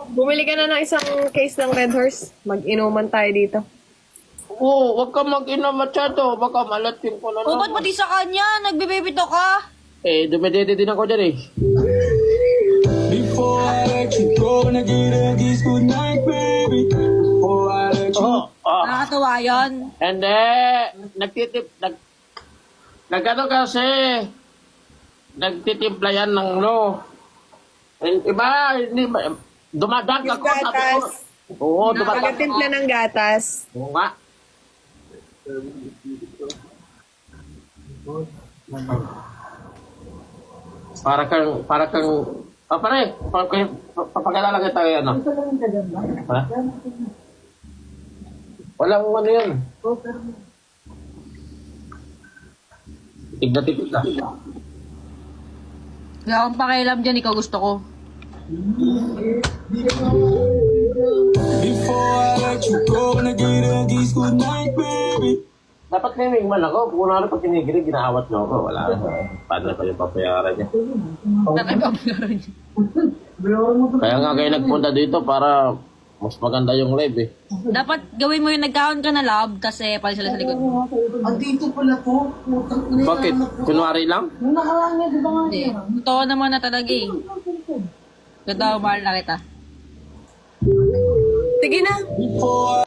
Bumili ka na ng isang case ng Red Horse. Mag-inuman tayo dito. Oo, wag ka mag-inom masyado. Baka malating ko na O, ba't naman. pati sa kanya? Nagbibibito ka? Eh, dumedede din ako dyan eh. Before I let you go, gonna get a kiss good night, baby. Before I let you Oo, Nakakatawa yun. Hindi. Nagano kasi. Nagtitimpla yan ng no. Iba, hindi ba? Dumadag Yung ako. Sabi ko. gatas. Oo, dumadag. Pagkatimpla ng gatas. Oo nga. Para kang, pare, papagala kita kayo, ano? Ha? Walang ano yan. Tigda-tigda ka. Kaya akong pakialam dyan, ikaw gusto ko. Before I let you go, gonna get a kiss good night, baby. Dapat may wingman ako. Kung ano pag kinigilig, ginaawat mo ako. Wala. Paano pa yung papayaran niya? Kaya nga kayo nagpunta dito para mas maganda yung live eh. Dapat gawin mo yung nagkaon ka na love kasi pala sila sa likod mo. Dito pala to. Bakit? Kunwari lang? Nung nakaraan niya, di ba nga Hindi. Totoo naman na talaga eh. Totoo, mahal na kita. Sige na. Before